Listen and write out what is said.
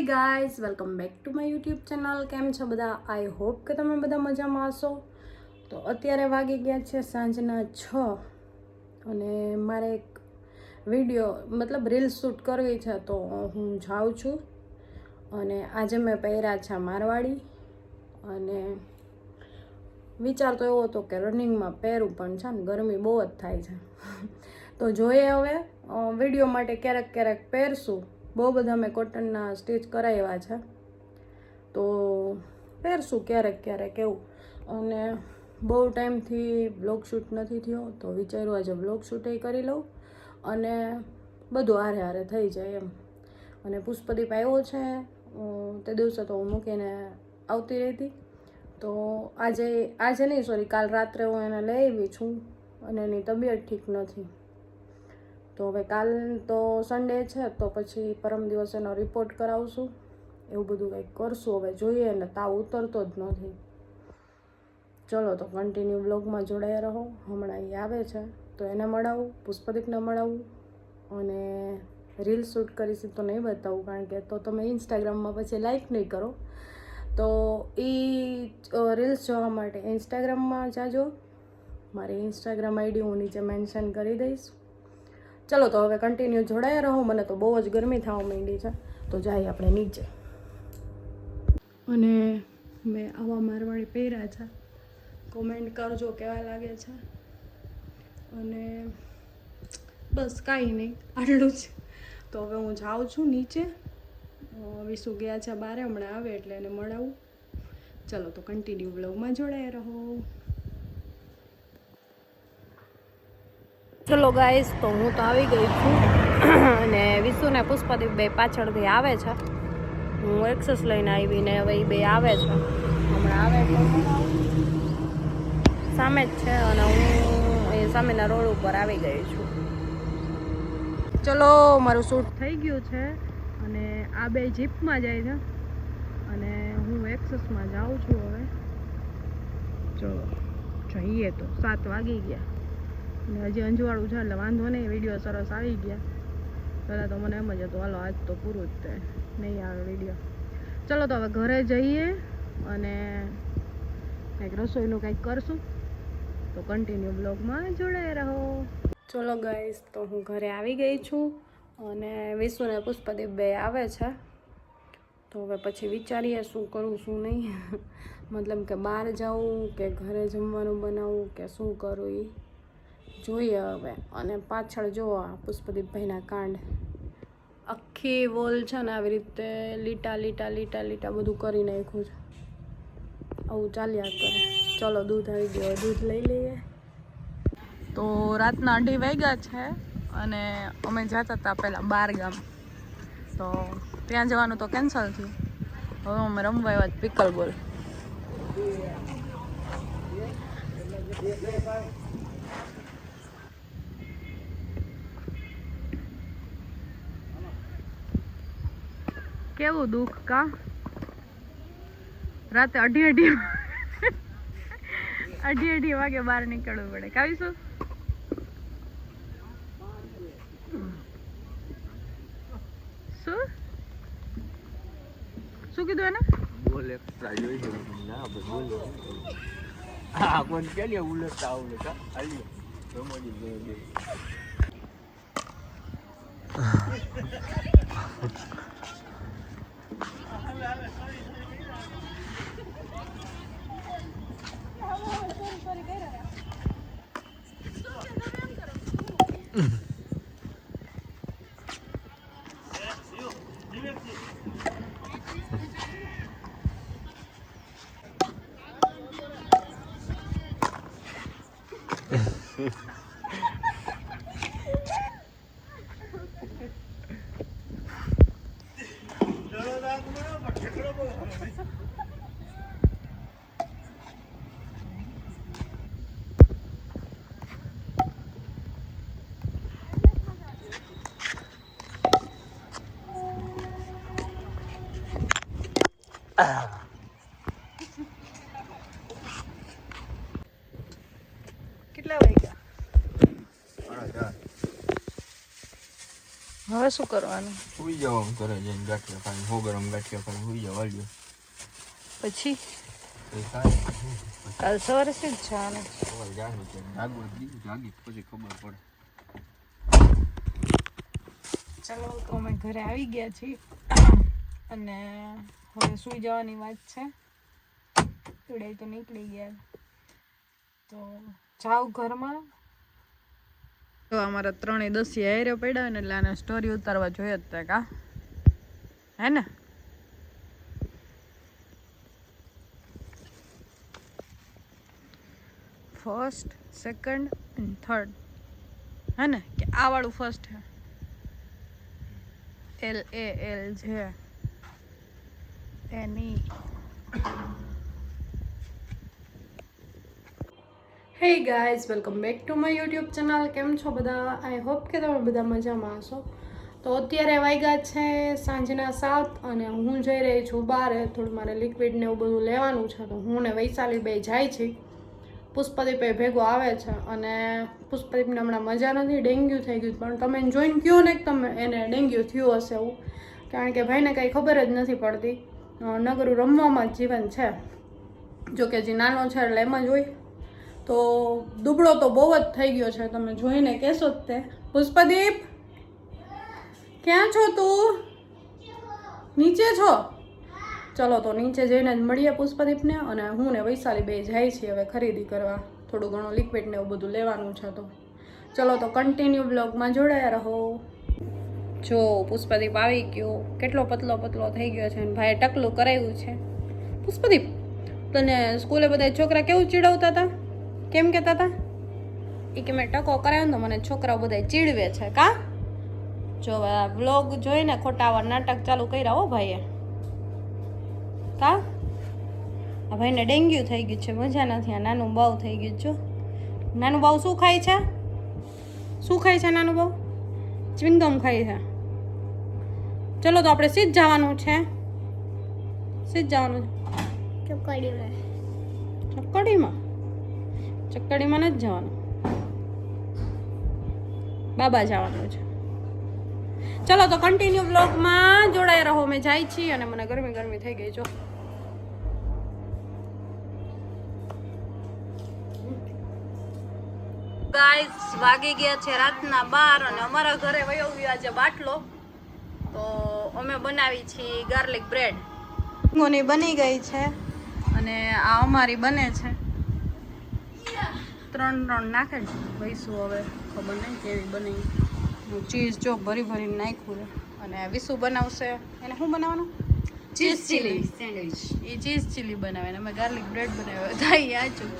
Guys, welcome back to my YouTube channel. કેમ છો બધા? આઈ હોપ કે તમે બધા મજામાં હશો. તો અત્યારે વાગી ગયા છે સાંજના 6 અને મારે એક વિડીયો મતલબ રીલ શૂટ કરવી છે, તો હું જાઉં છું. અને આજે મેં પહેર્યા છે મારવાડી, અને વિચાર તો એવો હતો કે રનિંગમાં પહેરું, પણ છે ને ગરમી બહુ જ થાય છે. તો જોઈએ હવે વિડીયો માટે ક્યારેક ક્યારેક પહેરશું. બહુ બધા મેં કોટનના સ્ટીચ કરાવ્યા છે, તો પહેરશું ક્યારેક ક્યારેક એવું. અને બહુ ટાઈમથી બ્લોગ શૂટ નથી થયો, તો વિચાર્યું આજે બ્લોગ શૂટ કરી લઉં અને બધું હારે હારે થઈ જાય એમ. અને પુષ્પદીપ આવ્યો છે તે દિવસે તો હું મૂકીને આવતી રહેતી, તો આજે નહીં, સોરી, કાલ રાત્રે હું એને લઈ આવી છું અને એની તબિયત ઠીક નથી. તો હવે કાલ તો સન્ડે છે, તો પછી પરમ દિવસે એનો રિપોર્ટ કરાવશું, એવું બધું કંઈક કરશું. હવે જોઈએ, ને તાવ ઉતરતો જ નથી. ચલો તો કન્ટિન્યુ બ્લોગમાં જોડાયા રહો. હમણાં એ આવે છે તો એને મળાવું, પુષ્પદીપને મળાવું, અને રીલ શૂટ કરીશ તો નહીં બતાવું, કારણ કે તો તમે ઇન્સ્ટાગ્રામમાં પછી લાઈક નહીં કરો. તો એ રીલ્સ જોવા માટે ઇન્સ્ટાગ્રામમાં જાજો. મારી ઇન્સ્ટાગ્રામ આઈડી હું નીચે મેન્શન કરી દઈશ. ચલો તો હવે કન્ટિન્યુ જોડાયા રહો. મને તો બહુ જ ગરમી થવા માંડી છે, તો જાય આપણે નીચે. અને મેં આવા મારવાડી પહેર્યા છે, કોમેન્ટ કરજો કેવા લાગે છે. અને બસ કાંઈ નહીં, આટલું જ. તો હવે હું જાઉં છું નીચે. વિસુ ગયા છે બારે, હમણાં આવે એટલે એને મળાવું. ચલો તો કન્ટિન્યુ બ્લોગમાં જોડાયા રહો. ચલો ગાઈસ, તો હું તો આવી ગઈ છું અને વિસુ ને પુષ્પદીપ બે પાછળથી આવે છે. હું એક્સેસ લઈને આવીને હવે એ બે આવે છે. હમણાં આવે એટલે સામે જ છે, અને હું એ સામેના રોડ ઉપર આવી ગઈ છું. ચલો, મારું શૂટ થઈ ગયું છે અને આ બે જીપમાં જાય છે અને હું એક્સેસમાં જાઉં છું હવે. ચલો જઈએ. તો 7 વાગી ગયા અને હજી અંજવાળું છે, એટલે વાંધો નહીં, વિડીયો સરસ આવી ગયા. પહેલાં તો મને એમ જ હતું હાલો આજ તો પૂરું જ તે નહીં આવે વિડીયો. ચલો તો હવે ઘરે જઈએ અને કંઈક રસોઈનું કંઈક કરશું. તો કન્ટિન્યુ બ્લોગમાં જોડાઈ રહો. ચલો ગાઈસ, તો હું ઘરે આવી ગઈ છું અને વિસુ ને પુષ્પદીપ બે આવે છે. તો હવે પછી વિચારીએ શું કરું શું નહીં. મતલબ કે બહાર જાઉં કે ઘરે જમવાનું બનાવું કે શું કરું એ જોઈએ હવે. અને પાછળ જોવા પુષ્પદીપભાઈના કાંડ, આખી વોલ છે ને આવી રીતે લીટા લીટા લીટા લીટા બધું કરી નાખ્યું છે. આવું ચાલ્યા કરે. ચલો દૂધ આવી ગયો, દૂધ લઈ લઈએ. તો રાતના 2:30 વાગ્યા છે અને અમે જતા હતા પહેલાં 12 ગામ, તો ત્યાં જવાનું તો કેન્સલ થયું. હવે અમે રમવા આવ્યા પિકલ બોલ. કેવું દુઃખ કા, રાતે 2:30 વાગે બહાર નીકળવું પડે. કાવીશું શું શું કીધું એને? બોલ એક્સ્ટ્રા જોઈ છે ના બોલ. હા કોણ કે લે ઉલટતા આવડે કા આલ્યો રમોજી દે. કેટલા વાગ્યા? હવે શું કરવાનું? સુઈ જાવ આમ કરે જઈને ગાંઠિયા ખાઈને 100 ગ્રામ ગાંઠિયા ખાઈને સુઈ જાવ હાલ્યો પછી એ કાંઈ કાલ સવારે શું જ જવાનું? સવારે જાગું છે જાગવું દીધું જાગી પછી ખબર પડે. ચાલો તો અમે ઘરે આવી ગયા છીએ અને હવે સુઈ જવાની વાત છે. ઉડાઈ તો નીકળી ગયા તો જાવ ઘરમાં. તો અમારા 3 10 હારે પડ્યા ને એટલે આને સ્ટોરી ઉતારવા જોઈએ જ તે કા હે ને. ફર્સ્ટ સેકન્ડ એન્ડ થર્ડ હે ને કે આ વાળું ફર્સ્ટ હે LAL છે એની. Hey guys welcome back to my YouTube channel. કેમ છો બધા? આઈ હોપ કે તમે બધા મજામાં હશો. તો અત્યારે વાગ્યા છે સાંજના 7 અને હું જઈ રહી છું બહાર. થોડું મારે લિક્વિડ ને એવું બધું લેવાનું છે તો હું ને વૈશાલી બે જાય છે. પુષ્પદીપ ભેગો આવે છે અને પુષ્પદીપને હમણાં મજા નથી, ડેન્ગ્યુ થઈ ગયું. પણ તમે જોઈને કહો ને કે તમે એને ડેન્ગ્યુ થયું હશે એવું, કારણ કે ભાઈને કાંઈ ખબર જ નથી પડતી. નગરું રમવામાં જ જીવન છે. જોકે જે નાનો છે એટલે એમ જ હોય. તો દુબળો તો બહુ જ થઈ ગયો છે, તમે જોઈને કહેશો જ તે. પુષ્પદીપ ક્યાં છો તું? નીચે છો? ચલો તો નીચે જઈને જ મળીએ પુષ્પદીપને. અને હું ને વૈશાલી બે જાય છીએ હવે ખરીદી કરવા. થોડું ઘણું લિક્વિડ ને એવું બધું લેવાનું છે. તો ચલો તો કન્ટિન્યુ બ્લોગમાં જોડાયા રહો. જો પુષ્પદીપ આવી ગયો, કેટલો પતલો પતલો થઈ ગયો છે અને ભાઈએ ટકલું કરાવ્યું છે. પુષ્પદીપ તને સ્કૂલે બધા છોકરા કેવું ચીડવતા હતા? કેમ કહેતા હતા? એ કે મેં ટકો કરાવ્યો ને તો મને છોકરાઓ બધા ચીડવે છે કા? જો આ વ્લોગ જોઈને ખોટા આવા નાટક ચાલુ કર્યા હો ભાઈએ કા? આ ભાઈને ડેન્ગ્યુ થઈ ગયું છે, મજા નથી. આ નાનું બાવ થઈ ગયું. જો નાનું બાવ શું ખાય છે? શું ખાય છે નાનું બાવ? ચ્વિંગમ ખાય છે. ચલો તો આપણે સીધ જવાનું છે. સીધ જવાનું છે ચકડીમાં. ચકડીમાં નથી જવાનું, બાબા જવાનું છે. ચલો તો કન્ટિન્યુ બ્લોગમાં જોડાઈ રહો. મેં જાય છીએ અને મને ગરમી ગરમી થઈ ગઈ. જો ગાઈસ વાગી ગયા છે રાતના 12 અને અમારા ઘરે વયો ગયો આજે બાટલો. તો અમે બનાવી છીએ ગાર્લિક બ્રેડ. રીંગોની બની ગઈ છે અને આ અમારી બને છે. 3 નાખે છે વૈસુ, હવે ખબર નહીં કેવી બની. ચીઝ જો ભરી ભરીને નાખ્યું છે. અને વિસુ બનાવશે. એને શું બનાવવાનું? Cheese chilli sandwich. એ ચીઝ ચીલી બનાવે ને અમે ગાર્લિક બ્રેડ બનાવ્યો. થાય આચું